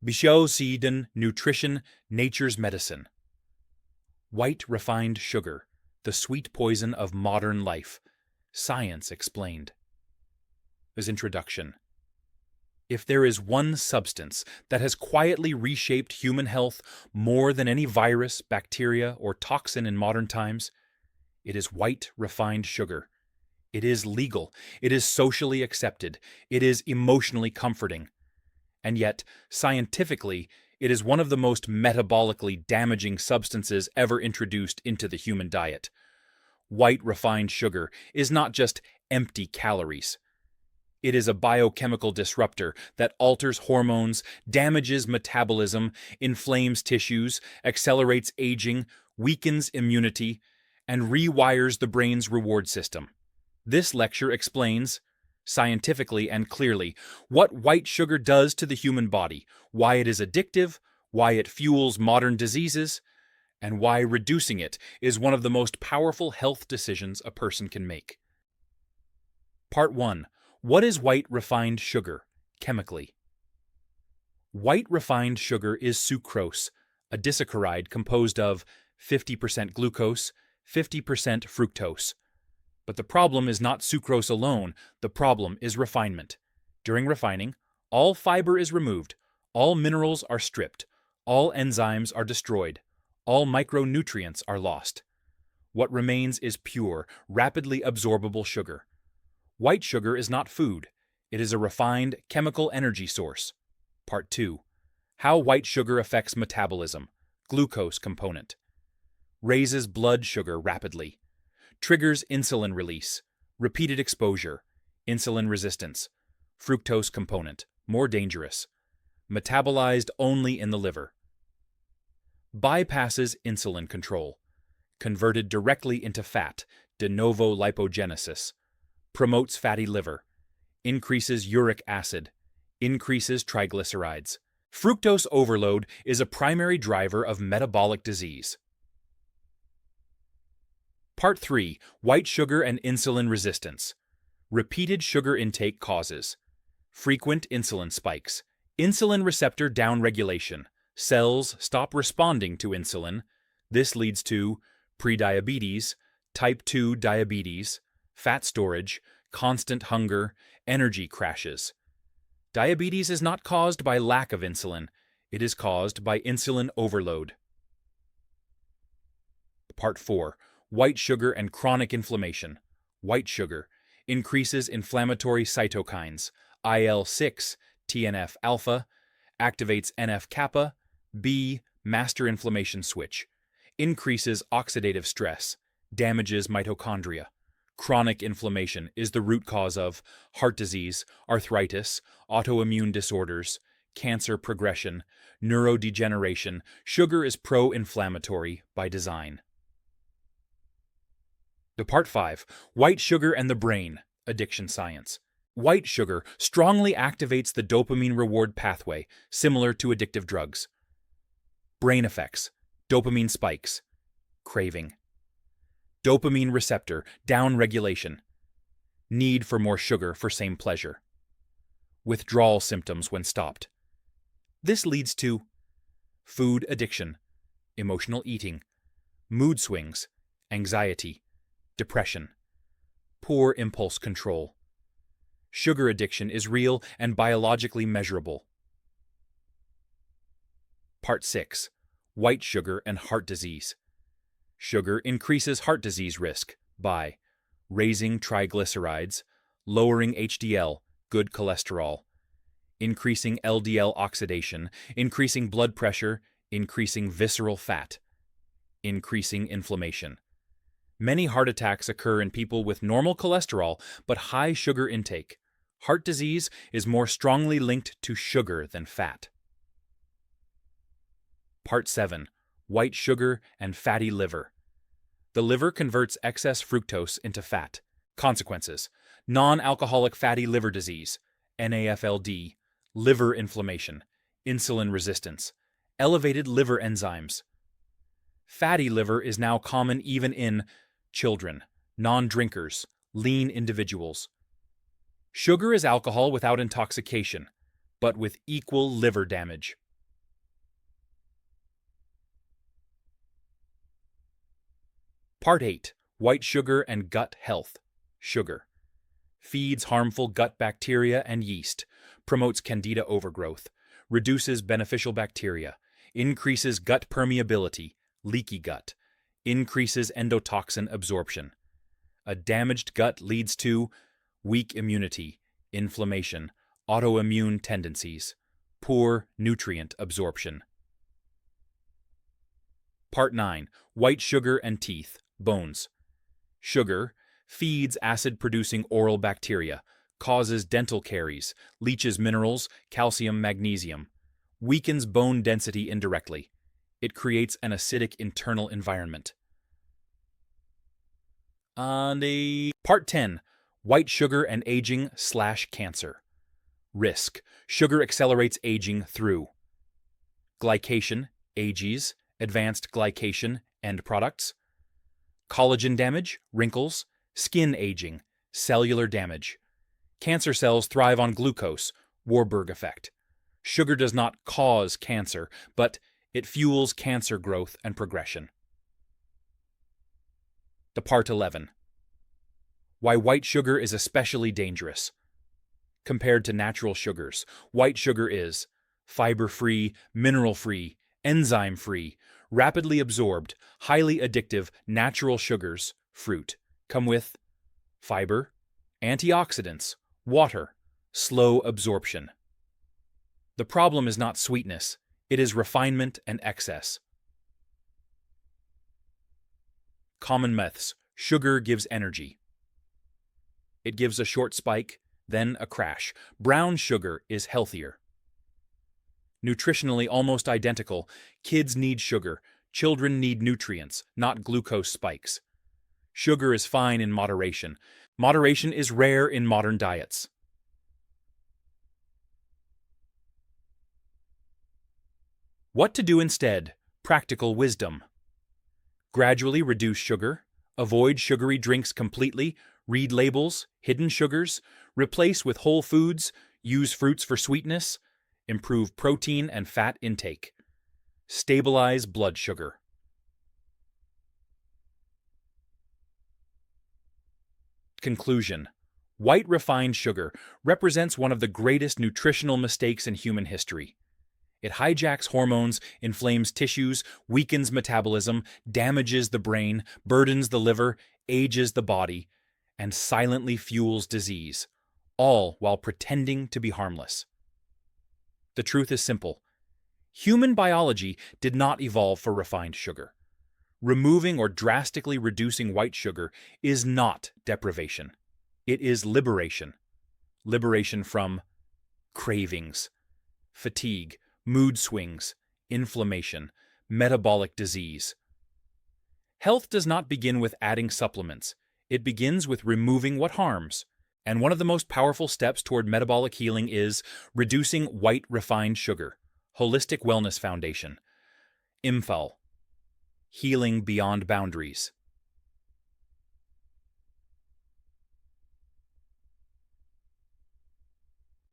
Biochemistry, nutrition, nature's medicine. White refined sugar, the sweet poison of modern life. Science explained. As introduction. If there is one substance that has quietly reshaped human health more than any virus, bacteria, or toxin in modern times, it is white refined sugar. It is legal. It is socially accepted. It is emotionally comforting. And yet, scientifically, it is one of the most metabolically damaging substances ever introduced into the human diet. White refined sugar is not just empty calories. It is a biochemical disruptor that alters hormones, damages metabolism, inflames tissues, accelerates aging, weakens immunity, and rewires the brain's reward system. This lecture explains, scientifically and clearly, what white sugar does to the human body, why it is addictive, why it fuels modern diseases, and why reducing it is one of the most powerful health decisions a person can make. Part 1. What is white refined sugar, chemically? White refined sugar is sucrose, a disaccharide composed of 50% glucose, 50% fructose. But the problem is not sucrose alone, the problem is refinement. During refining, all fiber is removed, all minerals are stripped, all enzymes are destroyed, all micronutrients are lost. What remains is pure, rapidly absorbable sugar. White sugar is not food. It is a refined chemical energy source. Part 2. How white sugar affects metabolism. Glucose component. Raises blood sugar rapidly. Triggers insulin release. Repeated exposure. Insulin resistance. Fructose component. More dangerous. Metabolized only in the liver. Bypasses insulin control. Converted directly into fat. De novo lipogenesis. Promotes fatty liver, increases uric acid, increases triglycerides. Fructose overload is a primary driver of metabolic disease. Part 3. White sugar and insulin resistance. Repeated sugar intake causes. Frequent insulin spikes. Insulin receptor downregulation. Cells stop responding to insulin. This leads to prediabetes, type 2 diabetes, fat storage, constant hunger, energy crashes. Diabetes is not caused by lack of insulin. It is caused by insulin overload. Part 4. White sugar and chronic inflammation. White sugar increases inflammatory cytokines, IL-6, TNF-alpha, activates NF-kappa, B, master inflammation switch, increases oxidative stress, damages mitochondria. Chronic inflammation is the root cause of heart disease, arthritis, autoimmune disorders, cancer progression, neurodegeneration. Sugar is pro-inflammatory by design. Part 5. White sugar and the brain. Addiction science. White sugar strongly activates the dopamine reward pathway, similar to addictive drugs. Brain effects. Dopamine spikes. Craving. Dopamine receptor downregulation. Need for more sugar for same pleasure. Withdrawal symptoms when stopped. This leads to food addiction, emotional eating, mood swings, anxiety, depression, poor impulse control. Sugar addiction is real and biologically measurable. Part 6. White sugar and heart disease. Sugar increases heart disease risk by raising triglycerides, lowering HDL, good cholesterol, increasing LDL oxidation, increasing blood pressure, increasing visceral fat, increasing inflammation. Many heart attacks occur in people with normal cholesterol but high sugar intake. Heart disease is more strongly linked to sugar than fat. Part 7. White sugar and fatty liver. The liver converts excess fructose into fat. Consequences: non-alcoholic fatty liver disease, NAFLD, liver inflammation, insulin resistance, elevated liver enzymes. Fatty liver is now common even in children, non-drinkers, lean individuals. Sugar is alcohol without intoxication, but with equal liver damage. Part 8. White sugar and gut health. Sugar. Feeds harmful gut bacteria and yeast, promotes candida overgrowth, reduces beneficial bacteria, increases gut permeability, leaky gut, increases endotoxin absorption. A damaged gut leads to weak immunity, inflammation, autoimmune tendencies, poor nutrient absorption. Part 9. White sugar and teeth, bones. Sugar feeds acid-producing oral bacteria, causes dental caries, leaches minerals, calcium, magnesium, weakens bone density indirectly. It creates an acidic internal environment. Part 10. White sugar and aging/cancer. Risk. Sugar accelerates aging through glycation, AGEs, advanced glycation, end products, collagen damage, wrinkles, skin aging, cellular damage. Cancer cells thrive on glucose, Warburg effect. Sugar does not cause cancer, but it fuels cancer growth and progression. Part 11. Why white sugar is especially dangerous. Compared to natural sugars, white sugar is fiber-free, mineral-free, enzyme-free, rapidly absorbed, highly addictive natural sugars, fruit, come with fiber, antioxidants, water, slow absorption. The problem is not sweetness, it is refinement and excess. Common myths. Sugar gives energy. It gives a short spike, then a crash. Brown sugar is healthier. Nutritionally almost identical. Kids need sugar. Children need nutrients, not glucose spikes. Sugar is fine in moderation. Moderation is rare in modern diets. What to do instead? Practical wisdom. Gradually reduce sugar. Avoid sugary drinks completely. Read labels, hidden sugars. Replace with whole foods. Use fruits for sweetness. Improve protein and fat intake. Stabilize blood sugar. Conclusion. White refined sugar represents one of the greatest nutritional mistakes in human history. It hijacks hormones, inflames tissues, weakens metabolism, damages the brain, burdens the liver, ages the body, and silently fuels disease, all while pretending to be harmless. The truth is simple. Human biology did not evolve for refined sugar. Removing or drastically reducing white sugar is not deprivation. It is liberation. Liberation from cravings, fatigue, mood swings, inflammation, metabolic disease. Health does not begin with adding supplements. It begins with removing what harms. And one of the most powerful steps toward metabolic healing is reducing white refined sugar. Holistic Wellness Foundation. IMFAL. Healing Beyond Boundaries.